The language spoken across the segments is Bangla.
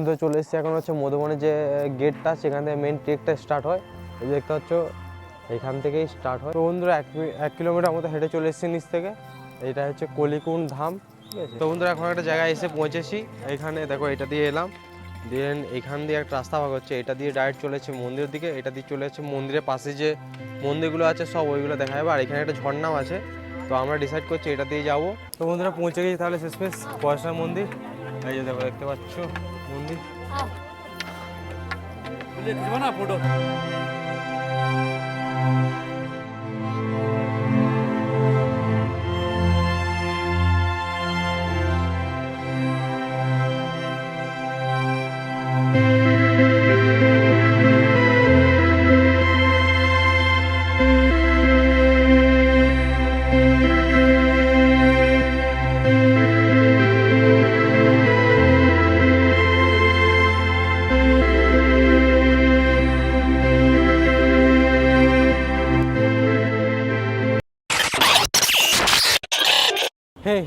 তো চলে এসেছি এখন হচ্ছে মধুবনের যে গেটটা, সেখান থেকে মেন ট্রেকটা স্টার্ট হয়। এই দেখতে পাচ্ছ এখান থেকেই স্টার্ট হয়। তো বন্ধুরা 1 কিলোমিটার মতো হেঁটে চলে এসেছি নিচ থেকে। এইটা হচ্ছে কলিকুণ্ড ধাম, ঠিক আছে। তো বন্ধুরা এখন একটা জায়গায় এসে পৌঁছেছি। এখানে দেখো এটা দিয়ে এলাম, দেন এখান দিয়ে একটা রাস্তা ভাগ হচ্ছে, এটা দিয়ে ডাইরেক্ট চলেছে মন্দিরের দিকে। এটা দিয়ে চলে যাচ্ছে মন্দিরের পাশে যে মন্দিরগুলো আছে সব ওইগুলো দেখা যাবে। আর এখানে একটা ঝর্ণাও আছে, তো আমরা ডিসাইড করছি এটা দিয়ে যাবো। তো বন্ধুরা পৌঁছে গেছি তাহলে শেষমেশ পয়সা মন্দির। এই যে দেখো দেখতে পাচ্ছ মন্দির। ফটো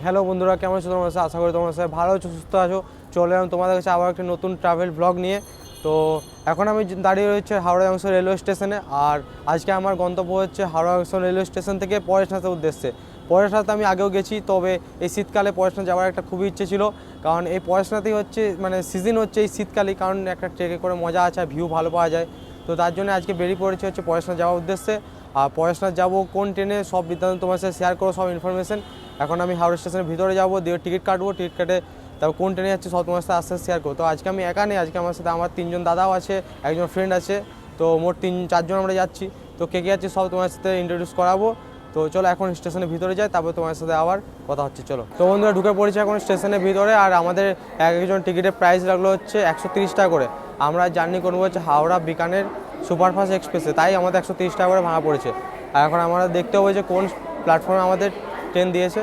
হ্যালো বন্ধুরা, কেমন আছো তোমার সাথে? আশা করি তোমার সাথে ভালো আছো, সুস্থ আছো। চলে এলাম তোমাদের কাছে আবার একটা নতুন ট্রাভেল ব্লগ নিয়ে। তো এখন আমি দাঁড়িয়ে রয়েছে হাওড়া জংশন রেলওয়ে স্টেশনে। আর আজকে আমার গন্তব্য হচ্ছে হাওড়া জংশন রেলওয়ে স্টেশন থেকে পরেশনাথের উদ্দেশ্যে। পরেশনাথ আমি আগেও গেছি, তবে এই শীতকালে পরেশনাথ যাওয়ার একটা খুবই ইচ্ছে ছিল, কারণ এই পরেশনাথই হচ্ছে মানে সিজন হচ্ছে এই শীতকালেই, কারণ একটা ট্রেকে করে মজা আছে, ভিউ ভালো পাওয়া যায়। তো তার জন্য আজকে বেরিয়ে পড়েছি হচ্ছে পরেশনাথ যাওয়ার উদ্দেশ্যে। আর পরেশনাথ যাবো কোন ট্রেনে সব বিদ্যান্ত তোমার সাথে শেয়ার করো, সব ইনফরমেশন। এখন আমি হাওড়া স্টেশনের ভিতরে যাবো, দিয়ে টিকিট কাটবো, টিকিট কেটে তারপর কোন ট্রেনে যাচ্ছে সব তোমার সাথে আস্তে আস্তে শেয়ার করবো। তো আজকে আমি একা নেই, আজকে আমার সাথে আমার 3জন দাদাও আছে, একজন ফ্রেন্ড আছে। তো মোট 4জন আমরা যাচ্ছি। তো কে কে যাচ্ছে সব তোমার সাথে ইন্ট্রোডিউস করাবো। তো চলো এখন স্টেশনের ভিতরে যাই, তারপর তোমার সাথে আবার কথা হচ্ছে। চলো। তো বন্ধুরা ঢুকে পড়েছি এখন স্টেশনের ভিতরে। আর আমাদের একজন টিকিটের প্রাইস লাগলো হচ্ছে 130 টাকা করে। আমরা জার্নি করবো হচ্ছে হাওড়া বিকানের সুপারফাস্ট এক্সপ্রেসে, তাই আমাদের 130 টাকা করে ভাড়া পড়েছে। আর এখন আমরা দেখতে হবে যে কোন প্ল্যাটফর্মে আমাদের ট্রেন দিয়েছে।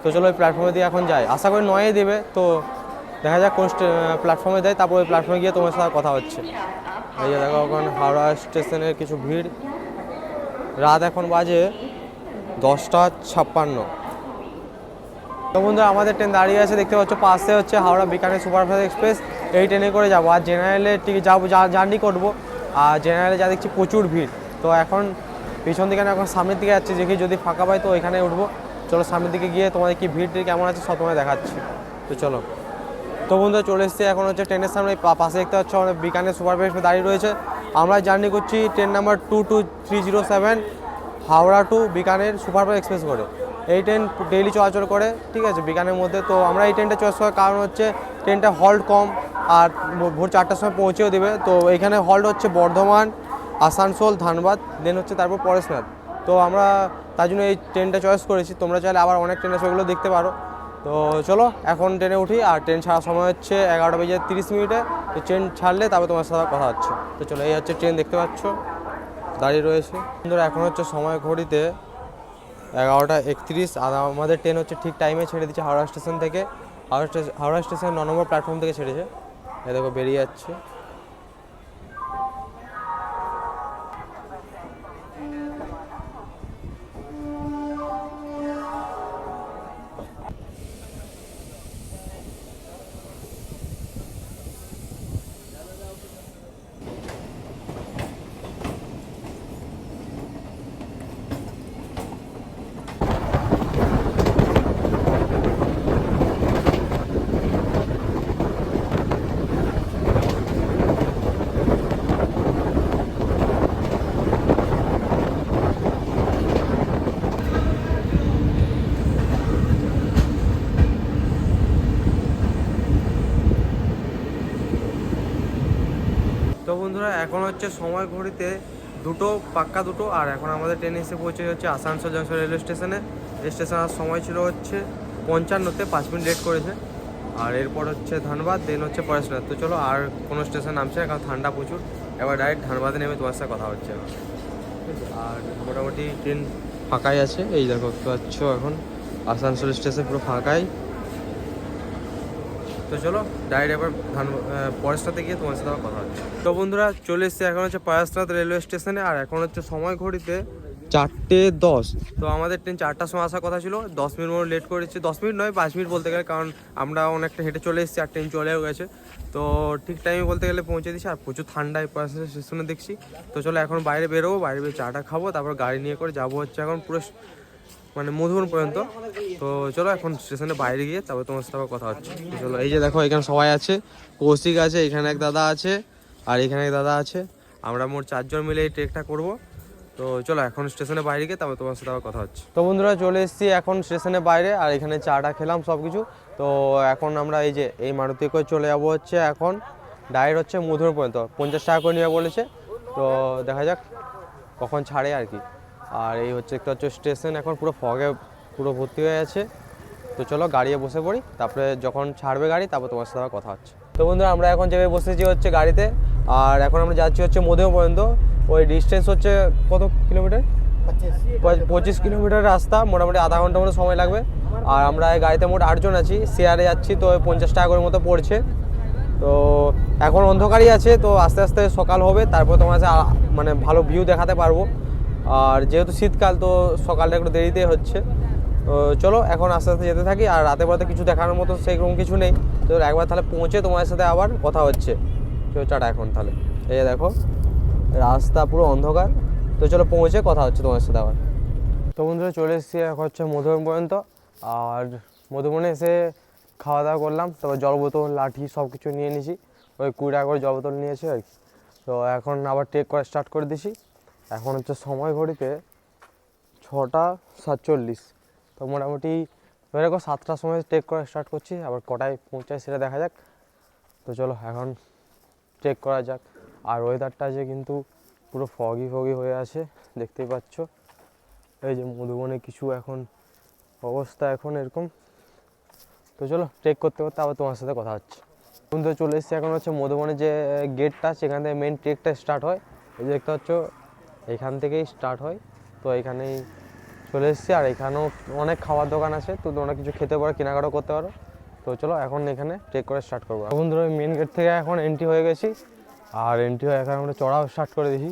তো চলো ওই প্ল্যাটফর্মে দিয়ে এখন যাই, আশা করি 9-এ দেবে। তো দেখা যাক কোন প্ল্যাটফর্মে দেয়, তারপর ওই প্ল্যাটফর্মে গিয়ে তোমার সাথে কথা হচ্ছে। এই যে দেখো এখন হাওড়া স্টেশনের কিছু ভিড়। রাত এখন বাজে 10:56। তো বন্ধুরা আমাদের ট্রেন দাঁড়িয়ে আছে, দেখতে পাচ্ছ পাশে হচ্ছে হাওড়া বিকানের সুপারফাস্ট এক্সপ্রেস। এই ট্রেনে করে যাবো। আর জেনারেলে টিকিট যাবো, জার্নি করবো। আর জেনারেলে যা দেখছি প্রচুর ভিড়। তো এখন পিছন দিকে এখন সামনের দিকে যাচ্ছি, দেখি যদি ফাঁকা পাই তো এখানে উঠবো। চলো সামনের দিকে গিয়ে তোমাদের কি ভিড় কেমন আছে সব তোমায় দেখাচ্ছি। তো চলো। তো বন্ধুরা চলে এসেছি এখন হচ্ছে ট্রেনের সামনে। পাশে দেখতে পাচ্ছ আমাদের বিকানের সুপারফাস্ট দাঁড়িয়ে রয়েছে। আমরা জার্নি করছি train number 22307 Howrah to Bikaner superfast express করে। এই ট্রেন ডেইলি চলাচল করে, ঠিক আছে, বিকানের মধ্যে। তো আমরা এই ট্রেনটা চয়েস করার কারণ হচ্ছে ট্রেনটা হল্ট কম, আর ভোর 4টার সময় পৌঁছেও দেবে। তো এখানে হল্ট হচ্ছে বর্ধমান, আসানসোল, ধানবাদ, দেন হচ্ছে তারপর পরেশনাথ। তো আমরা তার জন্য এই ট্রেনটা চয়েস করেছি। তোমরা চাইলে আবার অনেক ট্রেন আছে, ওগুলো দেখতে পারো। তো চলো এখন ট্রেনে উঠি। আর ট্রেন ছাড়ার সময় হচ্ছে 11:30। তো ট্রেন ছাড়লে তারপর তোমার সাথে কথা হচ্ছে। তো চলো, এই হচ্ছে ট্রেন, দেখতে পাচ্ছ দাঁড়িয়ে রয়েছে। বন্ধুরা এখন হচ্ছে সময় ঘড়িতে 11:31। আর আমাদের ট্রেন হচ্ছে ঠিক টাইমে ছেড়ে দিচ্ছে হাওড়া স্টেশন থেকে। হাওড়া স্টেশন 9 নম্বর প্ল্যাটফর্ম থেকে ছেড়েছে। এ দেখো বেরিয়ে যাচ্ছে। তো বন্ধুরা এখন হচ্ছে সময় ঘড়িতে 2টো, পাক্কা 2টো। আর এখন আমাদের ট্রেন এসে পৌঁছে হচ্ছে আসানসোল জংশন রেলওয়ে স্টেশনে। স্টেশন আর সময় ছিল হচ্ছে 55-তে, 5 মিনিট লেট করেছে। আর এরপর হচ্ছে ধানবাদ, দেন হচ্ছে পরেশনাথ। তো চলো, আর কোনো স্টেশন নামছে না, কারণ ঠান্ডা প্রচুর। এবার ডাইরেক্ট ধানবাদে নেমে তোমার সাথে কথা হচ্ছে এখন, ঠিক আছে। আর মোটামুটি ট্রেন ফাঁকাই আছে, এই দেখো দেখতে পাচ্ছ এখন আসানসোল স্টেশন পুরো ফাঁকাই। তো চলো ডাইরেক্ট এবার পরেশনাথে গিয়ে তোমার সাথে কথা হচ্ছে। তো বন্ধুরা চলে এসেছি এখন হচ্ছে পরেশনাথ রেলওয়ে স্টেশনে। আর এখন হচ্ছে সময় ঘড়িতে 4:10। তো আমাদের ট্রেন 4টার সময় আসার কথা ছিল, 10 মিনিট মতো লেট করেছে। 10 মিনিট নয়, 5 মিনিট বলতে গেলে, কারণ আমরা অনেকটা হেঁটে চলে এসেছি আর ট্রেন চলেও গেছে। তো ঠিক টাইমে বলতে গেলে পৌঁছে দিচ্ছি, আর প্রচুর ঠান্ডায় স্টেশনে দেখছি। তো চলো এখন বাইরে বেরোবো, বাইরে বেরিয়ে চাটা খাবো, তারপর গাড়ি নিয়ে করে যাবো হচ্ছে এখন পুরো মানে মধুবন পর্যন্ত। তো চলো এখন স্টেশনের বাইরে গিয়ে তারপর তোমার সাথে কথা হচ্ছে। চলো, এই যে দেখো এখানে সবাই আছে, কৌশিক আছে, এখানে এক দাদা আছে, আর এখানে এক দাদা আছে। আমরা মোট 4জন মিলে এই ট্রেকটা করবো। তো চলো এখন স্টেশনের বাইরে গিয়ে তারপর তোমার সাথে আবার কথা হচ্ছে। তো বন্ধুরা চলে এসেছি এখন স্টেশনের বাইরে, আর এখানে চাটা খেলাম সব কিছু। তো এখন আমরা এই যে এই মারুতি করে চলে যাবো হচ্ছে এখন ডাইরেক্ট হচ্ছে মধুবন পর্যন্ত। 50 টাকা করে নেওয়া বলেছে, তো দেখা যাক কখন ছাড়ে আর কি। আর এই হচ্ছে একটা হচ্ছে স্টেশন, এখন পুরো ফগে পুরো ভর্তি হয়ে আছে। তো চলো গাড়িতে বসে পড়ি, তারপরে যখন ছাড়বে গাড়ি তারপর তোমার সাথে কথা হচ্ছে। তো বন্ধুরা আমরা এখন চেপে বসেছি হচ্ছে গাড়িতে, আর এখন আমরা যাচ্ছি হচ্ছে মধুবন পর্যন্ত। ওই ডিস্টেন্স হচ্ছে কত কিলোমিটার? 25 কিলোমিটার রাস্তা, মোটামুটি আধা ঘন্টার মতো সময় লাগবে। আর আমরা এই গাড়িতে মোট 8জন আছি, শেয়ারে যাচ্ছি। তো 50 টাকা করে মতো পড়ছে। তো এখন অন্ধকারই আছে, তো আস্তে আস্তে সকাল হবে, তারপর তোমার কাছে মানে ভালো ভিউ দেখাতে পারবো। আর যেহেতু শীতকাল, তো সকালটা একটু দেরিতে হচ্ছে। তো চলো এখন আস্তে আস্তে যেতে থাকি। আর রাতে বেলাতে কিছু দেখানোর মতো সেরকম কিছু নেই। তো একবার তাহলে পৌঁছে তোমার সাথে আবার কথা হচ্ছে। তো চাটা এখন তাহলে, এই দেখো রাস্তা পুরো অন্ধকার। তো চলো পৌঁছে কথা হচ্ছে তোমার সাথে আবার। তো বন্ধুরা চলে এসেছি এখন হচ্ছে মধুবন পর্যন্ত। আর মধুবনে এসে খাওয়া দাওয়া করলাম, তারপর জল বোতল লাঠি সব কিছু নিয়ে নিয়েছি। ওই 20 টাকা করে জল বোতল নিয়েছি আর কি। তো এখন আবার ট্রেক করা স্টার্ট করে দিছি। এখন হচ্ছে সময় ঘড়িতে 6:47। তো মোটামুটি ধরে রাখো 7টার সময় ট্রেক করা স্টার্ট করছি, আবার কটায় পৌঁছায় সেটা দেখা যাক। তো চলো এখন ট্রেক করা যাক। আর ওয়েদারটা যে কিন্তু পুরো ফগি হয়ে আছে, দেখতেই পাচ্ছ। এই যে মধুবনে কিছু এখন অবস্থা এখন এরকম। তো চলো ট্রেক করতে করতে আবার তোমার সাথে কথা হচ্ছে। বন্ধু চলে এসেছি এখন হচ্ছে মধুবনের যে গেটটা, সেখান থেকে মেন ট্রেকটা স্টার্ট হয়। এই যে দেখতে পাচ্ছ এখান থেকেই স্টার্ট হয়। তো এখানেই চলে এসেছি, আর এখানেও অনেক খাবার দোকান আছে, তো তোমরা কিছু খেতে পারো, কেনাকাটা করতে পারো। তো চলো এখন এখানে ট্রেক করে স্টার্ট করবো। বন্ধুরা মেন গেট থেকে এখন এন্ট্রি হয়ে গেছি, আর এন্ট্রি হয়ে এখন আমরা চড়াও স্টার্ট করে দিয়েছি।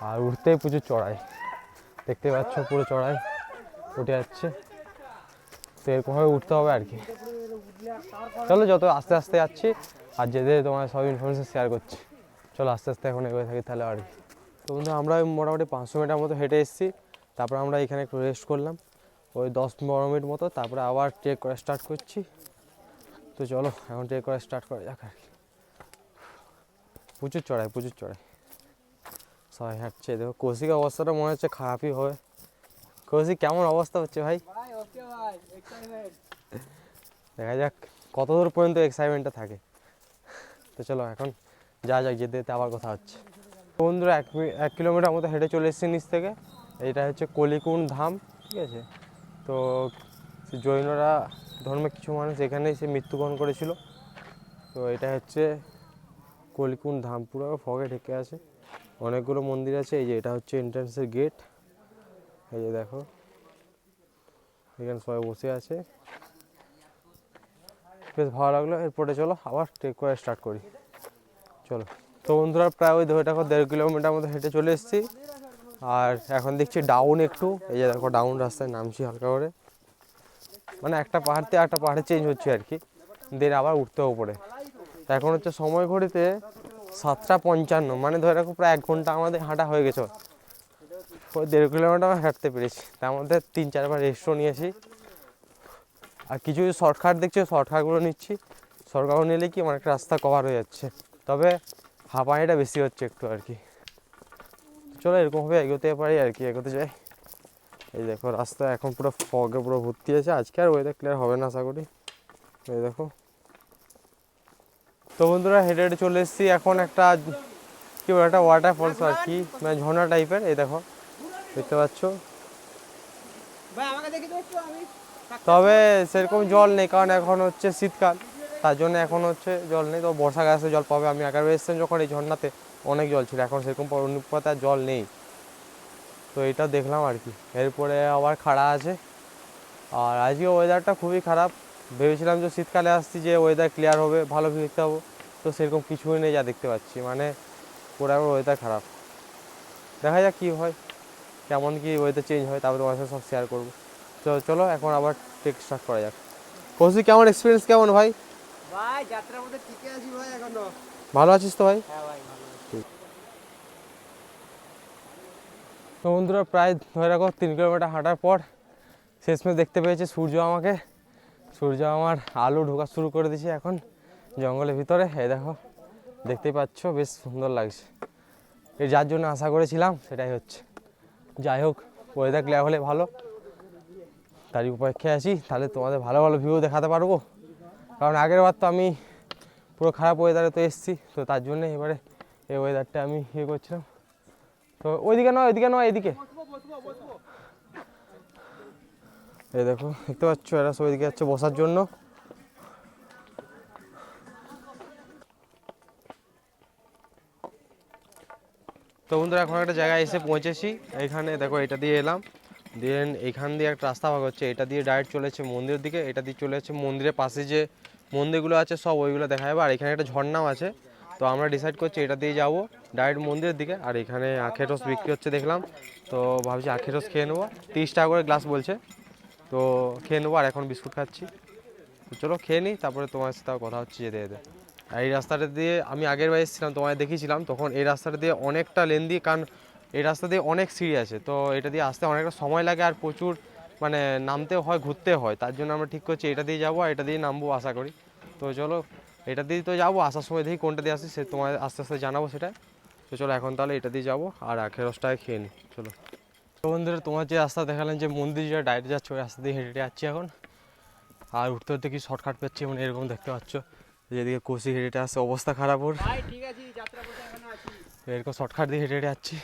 আর উঠতেই প্রচুর চড়াই, দেখতে পাচ্ছ পুরো চড়াই উঠে যাচ্ছে। তো এরকমভাবে উঠতে হবে আর কি। চলো যত আস্তে আস্তে যাচ্ছি, আর যেতে তোমার সব ইনফরমেশন শেয়ার করছি। চলো আস্তে আস্তে এখন এগোতে থাকি তাহলে আর কি। তো বন্ধু আমরা মোটামুটি 500 মিটার মতো হেঁটে এসেছি। তারপর আমরা এখানে একটু রেস্ট করলাম ওই 10-12 মিনিট মতো, তারপরে আবার ট্রেক করা স্টার্ট করছি। তো চলো এখন ট্রেক করা স্টার্ট করা যাক আর কি। প্রচুর চড়াই সবাই হাঁটছে। দেখো কৌশিকের অবস্থাটা মনে হচ্ছে খারাপই হবে। কৌশিক কেমন অবস্থা হচ্ছে ভাই? দেখা যাক কত দূর পর্যন্ত এক্সাইটমেন্টটা থাকে। তো চলো এখন যাক যেতে যেতে আবার কথা হচ্ছে। বন্ধুরা 1 কিলোমিটার মতো হেঁটে চলে এসেছি নিচ থেকে। এইটা হচ্ছে কলিকুণ্ড ধাম, ঠিক আছে। তো জৈনরা ধর্মের কিছু মানুষ এখানেই সে মৃত্যুবরণ করেছিল। তো এটা হচ্ছে কলিকুণ্ড ধাম, পুরো ফগে ঢেকে আছে, অনেকগুলো মন্দির আছে। এই যে এটা হচ্ছে এন্ট্রান্সের গেট, এই যে দেখো এখানে সবাই বসে আছে। বেশ ভালো লাগলো। এরপরে চলো আবার ট্রেক করে স্টার্ট করি, চলো। তো বন্ধুরা প্রায় ওই ধরে দেখো 1.5 কিলোমিটার মতো হেঁটে চলে এসেছি। আর এখন দেখছি ডাউন একটু, এই যে দেখো ডাউন রাস্তায় নামছি হালকা করে, মানে একটা পাহাড় থেকে একটা পাহাড়ে চেঞ্জ হচ্ছে আর কি, দেন আবার উঠতে উপরে। এখন হচ্ছে সময় ঘড়িতে 7:55, মানে ধরে রাখো প্রায় 1 ঘন্টা আমাদের হাঁটা হয়ে গেছে। ওই 1.5 কিলোমিটার আমরা হাঁটতে পেরেছি, তার মধ্যে 3-4বার রেস্টও নিয়েছি। আর কিছু শর্টকাট দেখছি, শর্টকাটগুলো নিচ্ছি। শর্টকাটগুলো নিলে কি অনেকটা রাস্তা কভার হয়ে যাচ্ছে, তবে হাঁপানিটা বেশি হচ্ছে একটু আর কি। চলো এরকমভাবে এগোতে পারি আর কি, এগোতে যাই। এই দেখো রাস্তা এখন পুরো ফগে পুরো ভর্তি আছে। আজকে আর ওয়েদার ক্লিয়ার হবে না আশা করি। এই দেখো। তো বন্ধুরা হেঁটে হেঁটে চলে এসেছি এখন একটা কি বলে একটা ওয়াটারফলস আর কি, মানে ঝর্ণা টাইপের। এই দেখো দেখতে পাচ্ছ, তবে সেরকম জল নেই, কারণ এখন হচ্ছে শীতকাল, তার জন্য এখন হচ্ছে জল নেই। তো বর্ষাকালে আসলে জল পাবে। আমি একবার এসেছিলাম যখন এই ঝর্ণাতে, অনেক জল ছিল, এখন সেরকম অনুপাতে আর জল নেই। তো এটা দেখলাম আর কি। এরপরে আবার খাড়া আছে। আর আজকে ওয়েদারটা খুবই খারাপ। ভেবেছিলাম যে শীতকালে আসছি যে ওয়েদার ক্লিয়ার হবে, ভালো দেখতে পাবো, তো সেরকম কিছুই নেই যা দেখতে পাচ্ছি, মানে পুরো ওয়েদার খারাপ। দেখা যাক কী হয়, কেমন কি ওয়েদার চেঞ্জ হয়, তারপরে তোমার সাথে সব শেয়ার করবো। তো চলো এখন আবার ট্রেক স্টার্ট করা যাক। কৌশিক কেমন এক্সপিরিয়েন্স কেমন ভাই? ভাই যাত্রার মধ্যে ঠিকই আছি ভাই এখনো। ভালো আছিস তো ভাই? হ্যাঁ ভাই ভালো আছি। তো বন্ধুরা প্রায় ধরে রাখো 3 কিলোমিটার হাঁটার পর শেষমেশ দেখতে পেয়েছে সূর্য আমাকে। সূর্য আমার আলো ঢোকা শুরু করে দিয়েছে এখন জঙ্গলের ভিতরে। এই দেখো দেখতেই পাচ্ছ, বেশ সুন্দর লাগছে। এর যার জন্য আশা করেছিলাম সেটাই হচ্ছে। যাই হোক, ওয়েদার ক্লিয়ার হলে ভালো, তারই অপেক্ষায় আছি। তাহলে তোমাদের ভালো ভালো ভিউ দেখাতে পারবো, কারণ আগের বার তো আমি পুরো খারাপ ওয়েদারে তো এসেছি, তো তার জন্য এবারে এই ওয়েদারটা আমি ইয়ে করছিলাম। তো ওইদিকে নয়, ওইদিকে নয়, এদিকে। এই দেখো দেখতে পাচ্ছ, এরা সব এদিকে যাচ্ছে বসার জন্য। তো বন্ধুরা এখন একটা জায়গায় এসে পৌঁছেছি। এইখানে দেখো এটা দিয়ে এলাম, দেন এইখান দিয়ে একটা রাস্তা ভাগ হচ্ছে, এটা দিয়ে ডাইরেক্ট চলেছে মন্দিরের দিকে। এটা দিয়ে চলে যাচ্ছে মন্দিরের পাশে যে মন্দিরগুলো আছে সব ওইগুলো দেখা যাবে। আর এখানে একটা ঝর্ণাও আছে, তো আমরা ডিসাইড করছি এটা দিয়ে যাবো ডাইরেক্ট মন্দিরের দিকে। আর এখানে আখের রস বিক্রি হচ্ছে দেখলাম, তো ভাবছি আখের রস খেয়ে নেবো। 30 টাকা করে গ্লাস বলছে, তো খেয়ে নেবো। আর এখন বিস্কুট খাচ্ছি, তো চলো খেয়ে নিই, তারপরে তোমার সাথে কথা হচ্ছে যেতে যেতে। আর এই রাস্তাটা দিয়ে আমি আগের বার এসেছিলাম, তোমায় দেখিয়েছিলাম তখন। এই রাস্তাটা দিয়ে অনেকটা লেন্দি, কারণ এই রাস্তা দিয়ে অনেক সিঁড়ি আছে, তো এটা দিয়ে আসতে অনেকটা সময় লাগে আর প্রচুর মানে নামতেও হয়, ঘুরতে হয়। তার জন্য আমরা ঠিক করছি এটা দিয়ে যাবো, আর এটা দিয়ে নামবো আশা করি। তো চলো এটা দিয়ে তো যাবো, আসার সময় দেখি কোনটা দিয়ে আসি, সে তোমার আস্তে আস্তে জানাবো সেটা। তো চলো এখন তাহলে এটা দিয়ে যাবো আর আখের রসটাকে খেয়ে নিই, চলো। তো বন্ধুরা তোমার যে রাস্তা দেখালেন যে মন্দির যেটা ডাইরেক্ট যাচ্ছে, ওই রাস্তা দিয়ে হেঁটে হেঁটে যাচ্ছি এখন। আর উঠতে উঠতে কি শর্টকাট পেচ্ছি, মানে এরকম দেখতে পাচ্ছ যেদিকে কৌশিক হেঁটে হেঁটে আসছে, অবস্থা খারাপ ওর। ভাই ঠিক আছে, যাত্রা পথে এখনো আছি। এরকম শর্টকাট দিয়ে হেঁটে হেঁটে যাচ্ছি।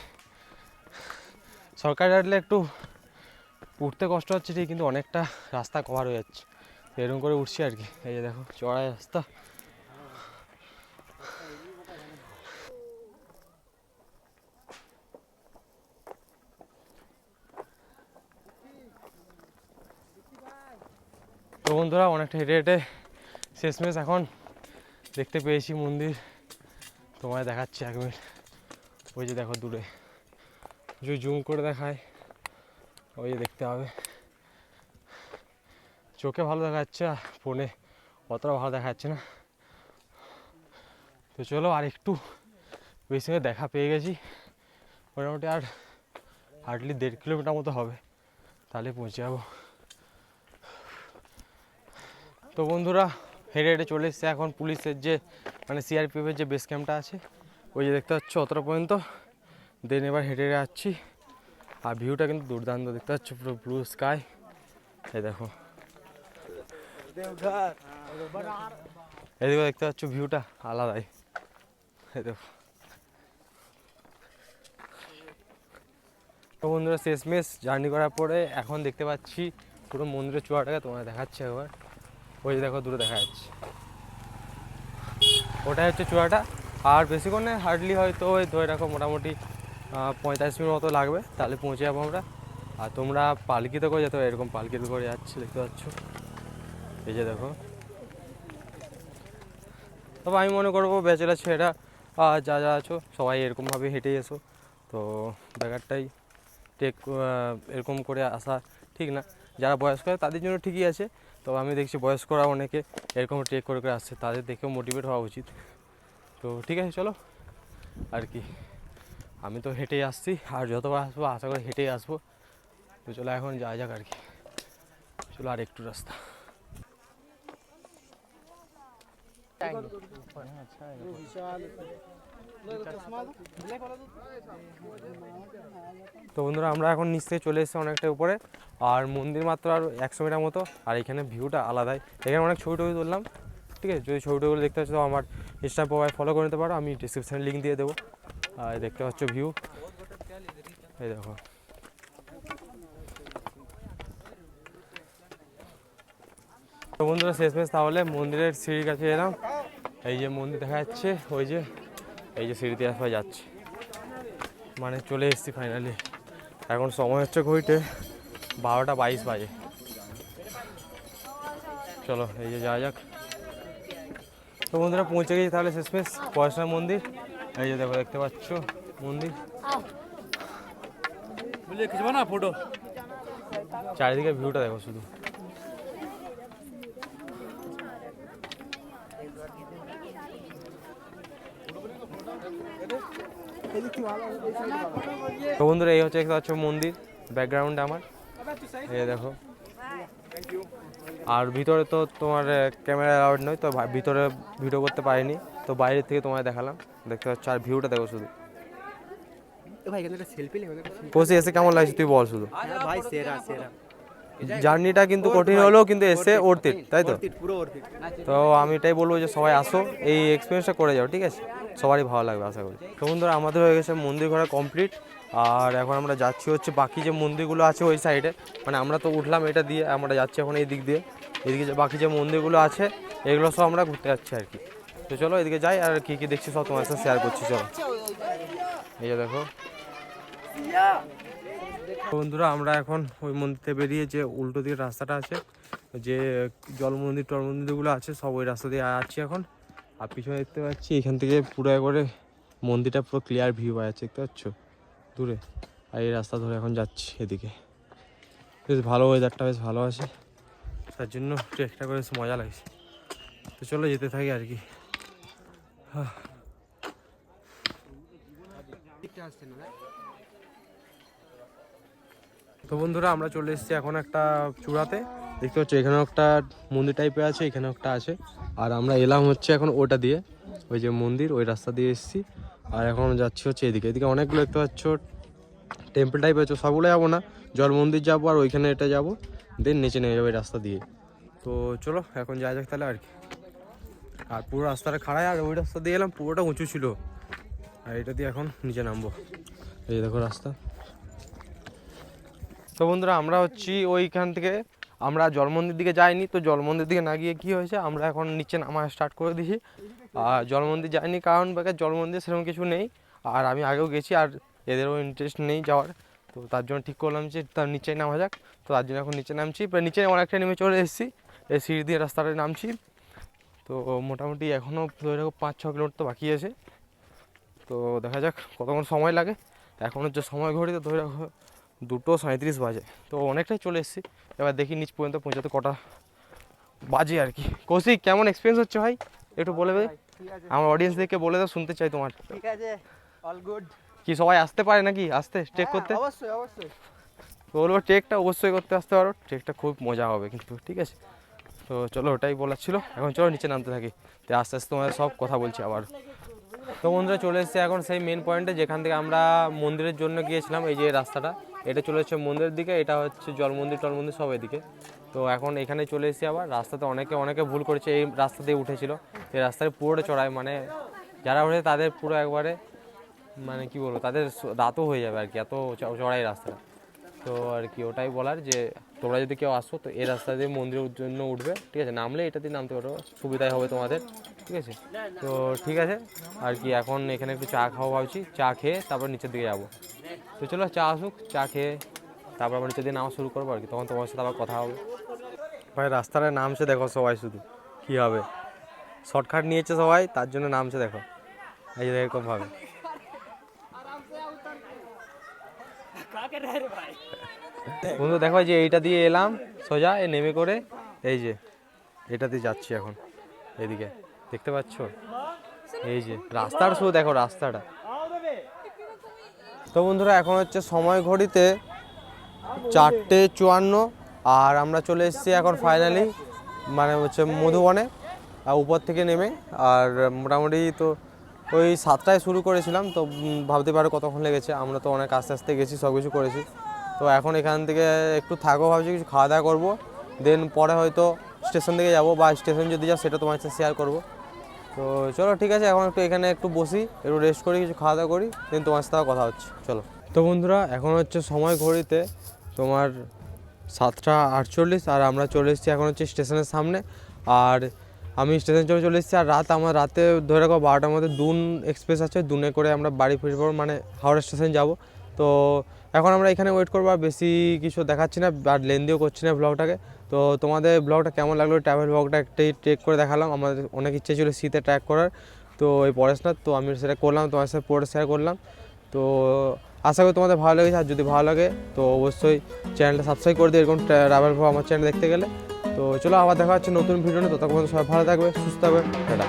শর্টকাট হাঁটলে একটু উঠতে কষ্ট হচ্ছে ঠিক, কিন্তু অনেকটা রাস্তা কভার হয়ে যাচ্ছে, এরকম করে উঠছি আর কি। এই যে দেখো চড়াই রাস্তা। তো বন্ধুরা অনেকটা হেঁটে হেঁটে শেষমেশ এখন দেখতে পেয়েছি মন্দির, তোমায় দেখাচ্ছি 1 মিনিট। ওই যে দেখো দূরে, যদি জুম করে দেখায় ওই যে দেখতে হবে। চোখে ভালো দেখা যাচ্ছে, ফোনে অতটা ভালো দেখা যাচ্ছে না। তো চলো আর একটু বেশি দেখা পেয়ে গেছি, মোটামুটি আর হার্ডলি 1.5 কিলোমিটার মতো হবে, তাহলে পৌঁছে যাবো। তো বন্ধুরা হেঁটে হেঁটে চলে এসছে এখন পুলিশের যে মানে সিআরপিএফের যে বেস ক্যাম্পটা আছে, ওই যে দেখতে পাচ্ছ অতটা পর্যন্ত। দেন এবার হেঁটে হেঁটে যাচ্ছি, আর ভিউটা কিন্তু দুর্দান্ত দেখতে পাচ্ছ, পুরো ব্লু স্কাই। এই দেখো এদিকে দেখতে পাচ্ছ ভিউটা আলাদাই, এই দেখো। তো বন্ধুরা শেষমেশ জার্নি করার পরে এখন দেখতে পাচ্ছি পুরো মন্দিরের চূড়াটাকে, তোমার দেখাচ্ছে একবার। ওই যে দেখো দূরে দেখা যাচ্ছে, ওটাই হচ্ছে চূড়াটা। আর বেশিক্ষণ নেই, হার্ডলি হয়তো ওই ধরে রাখো মোটামুটি 45 মিনিট মতো লাগবে, তাহলে পৌঁছে যাবো আমরা। আর তোমরা পালকিতে করে যেতে হবে, এরকম পালকিতে করে যাচ্ছে দেখতে পাচ্ছ, এই যে দেখো। তবে আমি মনে করবো ব্যাচেলার ছেলেরা যা যা আছো সবাই এরকমভাবে হেঁটে এসো, তো ব্যাপারটাই টেক এরকম করে আসা ঠিক না। যারা বয়স্ক তাদের জন্য ঠিকই আছে, তো আমি দেখছি বয়স্করা অনেকে এরকম ট্রেক করে করে আসছে, তাদের দেখেও মোটিভেট হওয়া উচিত। তো ঠিক আছে চলো, আর কি আমি তো হেঁটেই আসছি, আর যতবার আসবো আশা করি হেঁটেই আসবো। তো চলো এখন যাওয়া যাক আর কি, চলো আর একটু রাস্তা। তো বন্ধুরা আমরা এখন নিচ থেকে চলে এসেছি অনেকটা উপরে, আর মন্দির মাত্র আর 100 মিটার মতো। আর এখানে ভিউটা আলাদাই, এখানে অনেক ছবি টবি তুললাম। ঠিক আছে, যদি ছবি টবিগুলো দেখতে পাচ্ছ তো আমার ইনস্টাগ্রাম প্রোফাইল ফলো করে নিতে পারো, আমি ডিসক্রিপশানে লিঙ্ক দিয়ে দেবো। আর দেখতে পাচ্ছ ভিউ, এই দেখো। তো বন্ধুরা শেষমেশ তাহলে মন্দিরের সিঁড়ির কাছে এলাম। এই যে মন্দির দেখা যাচ্ছে, ওই যে এই যে সিঁড়িতে আসা যাচ্ছে, মানে চলে এসেছি ফাইনালি। এখন সময় হচ্ছে ঘড়িতে 12টা 22 বাজে। চলো এই যে যাওয়া যাক। তো বন্ধুরা পৌঁছে গেছি তাহলে শেষমেশ পয়সা মন্দির। এই যে দেখো দেখতে পাচ্ছ মন্দির। চারিদিকে ভিউটা দেখো শুধু। তো বন্ধুরা এই হচ্ছে একটা মন্দির, ব্যাকগ্রাউন্ডে আমার এই দেখো। আর ভিতরে তো তোমার ক্যামেরা অ্যালাউড নয়, তো ভিতরে ভিডিও করতে পারিনি, তো বাইরে থেকে তোমায় দেখালাম। দেখতে পাচ্ছ, আর ভিউটা দেখো শুধু। ভাই এখানে একটা সেলফি নেবে? কোসি এসে কেমন লাগছে তুই বল শুধু। ভাই সেরা সেরা। জার্নিটা কিন্তু কঠিন হলেও কিন্তু এসে ওর্থ ইট, তাই তো? পুরো অর্থিত। তো আমি এটাই বলবো যে সবাই আসো, এই এক্সপিরিয়েন্সটা করে যাও, ঠিক আছে? সবারই ভালো লাগবে আশা করি। তো বন্ধুরা আমাদের হয়ে গেছে মন্দির ঘোরা কমপ্লিট, আর এখন আমরা যাচ্ছি হচ্ছে বাকি যে মন্দিরগুলো আছে ওই সাইডে। মানে আমরা তো উঠলাম এটা দিয়ে, আমরা যাচ্ছি এখন এই দিক দিয়ে। এদিকে যে বাকি যে মন্দিরগুলো আছে এগুলো সব আমরা ঘুরতে যাচ্ছি আর কি। তো চলো এদিকে যাই, আর কী কী দেখছি সব তোমার সাথে শেয়ার করছি। চলো এই যে দেখো। তো বন্ধুরা আমরা এখন ওই মন্দির থেকে বেরিয়ে যে উল্টো দিকে রাস্তাটা আছে, যে জল মন্দির টল মন্দিরগুলো আছে সব ওই রাস্তা দিয়ে যাচ্ছি এখন। আর পিছনে দেখতে পাচ্ছি এখান থেকে পুরো একবারে মন্দিরটা পুরো ক্লিয়ার ভিউ পাওয়া যাচ্ছে, দেখতে পাচ্ছ দূরে। আর এই রাস্তা ধরে এখন যাচ্ছি এদিকে। বেশ ভালো, ওয়েদারটা বেশ ভালো আছে, তার জন্য ট্রেকটা করে বেশ মজা লাগছে। তো চলো যেতে থাকি আর কি। তো বন্ধুরা আমরা চলে এসেছি এখন একটা চূড়াতে, দেখতে পাচ্ছ এখানেও একটা মন্দির টাইপের আছে, এখানেও একটা আছে। আর আমরা এলাম হচ্ছে এখন ওটা দিয়ে, ওই যে মন্দির ওই রাস্তা দিয়ে এসেছি। আর এখন যাচ্ছি হচ্ছে এদিকে। এদিকে অনেকগুলো দেখতে পাচ্ছ টেম্পল টাইপের আছে, সবগুলো যাবো না, জল মন্দির যাবো আর ওইখানে এটা যাবো, দেন নিচে নেমে যাবো এই রাস্তা দিয়ে। তো চলো এখন যাওয়া যাক তাহলে আর কি। আর পুরো রাস্তাটা খাড়ায়, আর ওই রাস্তা দিয়ে এলাম পুরোটা উঁচু ছিল, আর এটা দিয়ে এখন নিচে নামবো। এই দেখো রাস্তা। তো বন্ধুরা আমরা হচ্ছি ওইখান থেকে, আমরা জল মন্দির দিকে যাইনি, তো জল মন্দির দিকে না গিয়ে কী হয়েছে আমরা এখন নিচে নামা স্টার্ট করে দিয়েছি। আর জল মন্দির যাইনি কারণ বেকার জল মন্দির সেরকম কিছু নেই, আর আমি আগেও গেছি আর এদেরও ইন্টারেস্ট নেই যাওয়ার। তো তার জন্য ঠিক করলাম যে তার নিচেই নামা যাক। তো তার জন্য এখন নিচে নামছি, প্রায় নিচে অনেকটা নেমে চলে এসেছি, এই সিঁড়ি দিয়ে রাস্তাটা নামছি। তো মোটামুটি এখনও ধরে রাখো 5-6 কিলোমিটার তো বাকি আছে। তো দেখা যাক কতক্ষণ সময় লাগে। এখন হচ্ছে সময় ঘড়িতে ধরে রাখো 2:37 বাজে, তো অনেকটাই চলে এসেছি। এবার দেখি নিচ পর্যন্ত পৌঁছাতে কটা বাজে আর কি। কৌশিক কেমন এক্সপিরিয়েন্স হচ্ছে ভাই একটু বলে দে, আমার অডিয়েন্সদেরকে বলে দাও, শুনতে চাই তোমার। ঠিক আছে, অল গুড। কি সবাই আসতে পারে নাকি আসতে ট্রেক করতে? অবশ্যই অবশ্যই। বলবো ট্রেকটা অবশ্যই করতে আসতে পারো, ট্রেকটা খুব মজা হবে কিন্তু, ঠিক আছে? তো চলো ওটাই বলার ছিল। এখন চলো নিচে নামতে থাকি, তো আস্তে আস্তে তোমাদের সব কথা বলছি আবার। তো বন্ধুরা চলে এসেছে এখন সেই মেন পয়েন্টে যেখান থেকে আমরা মন্দিরের জন্য গিয়েছিলাম। এই যে রাস্তাটা, এটা চলে এসেছে মন্দিরের দিকে, এটা হচ্ছে জল মন্দির টল মন্দির সব এদিকে। তো এখন এখানে চলে এসেছি আবার। রাস্তাতে অনেকে ভুল করেছে, এই রাস্তা দিয়ে উঠেছিল, এই রাস্তায় পুরোটা চড়ায়, মানে যারা উঠে তাদের পুরো একবারে মানে কি বলবো, তাদের রাতও হয়ে যাবে আর কি, এত চড়াই রাস্তাটা। তো আর কি ওটাই বলার যে তোমরা যদি কেউ আসো তো এই রাস্তা দিয়ে মন্দিরের জন্য উঠবে, ঠিক আছে? নামলে এটা দিয়ে নামতে পারো, সুবিধাই হবে তোমাদের, ঠিক আছে? তো ঠিক আছে আর কি, এখন এখানে একটু চা খাওয়া ভাবছি, চা খেয়ে তারপর নিচের দিকে যাবো। তো চলো চা আসুক, চা খেয়ে তারপর আবার নিচের দিকে নামা শুরু করবো আর কি, তখন তোমার সাথে আবার কথা হবে। ভাই রাস্তাটা নামছে দেখো সবাই, শুধু কী হবে, শর্টকাট নিয়েছে সবাই, তার জন্য নামছে দেখো, এই যে এরকমভাবে। বন্ধু দেখো যে এইটা দিয়ে এলাম সোজা, এ নেমে করে এই যে এটা দিয়ে যাচ্ছি এখন এদিকে, দেখতে পাচ্ছ? এই যে রাস্তাটা শুধু দেখো রাস্তাটা। তো বন্ধুরা এখন হচ্ছে সময় ঘড়িতে 4:54, আর আমরা চলে এসেছি এখন ফাইনালি মানে হচ্ছে মধুবনে উপর থেকে নেমে। আর মোটামুটি তো ওই 7টায় শুরু করেছিলাম, তো ভাবতে পারো কতক্ষণ লেগেছে, আমরা তো অনেক আস্তে আস্তে গেছি, সব কিছু করেছি। তো এখন এখান থেকে একটু থাকবো ভাবছি, কিছু খাওয়া দাওয়া করবো, দেন পরে হয়তো স্টেশন থেকে যাবো, বা স্টেশন যদি যাও সেটা তোমার সাথে শেয়ার করবো। তো চলো ঠিক আছে, এখন একটু এখানে একটু বসি, একটু রেস্ট করি, কিছু খাওয়া দাওয়া করি, দেন তোমার সাথে কথা হচ্ছে। চলো। তো বন্ধুরা এখন হচ্ছে সময় ঘড়িতে তোমার 7:48, আর আমরা চলে এসেছি এখন হচ্ছে স্টেশনের সামনে। আর আমি স্টেশন চলে এসেছি, আর আমার রাতে ধরে রাখো 12টার মধ্যে দুন এক্সপ্রেস আছে, দুনে করে আমরা বাড়ি ফিরবো, মানে হাওড়া স্টেশন যাব। তো এখন আমরা এখানে ওয়েট করবো, আর বেশি কিছু দেখাচ্ছি না আর লেন্দিও করছি না ব্লগটাকে। তো তোমাদের ব্লগটা কেমন লাগলো, ট্রাভেল ব্লগটা একটাই ট্রেক করে দেখালাম, আমাদের অনেক ইচ্ছে ছিল শীতে ট্র্যাক করার, তো এই পড়াশোনা তো আমি সেটা করলাম, তোমার সাথে পুরোটা শেয়ার করলাম। তো আশা করি তোমাদের ভালো লেগেছে, আর যদি ভালো লাগে তো অবশ্যই চ্যানেলটা সাবস্ক্রাইব করে দিই এরকম ট্রাভেল ব্লগ আমার চ্যানেল দেখতে গেলে। তো চলো আবার দেখা হচ্ছে নতুন ভিডিও নিয়ে, ততক্ষণ সবাই ভালো থাকবে, সুস্থ থাকবে, টাটা।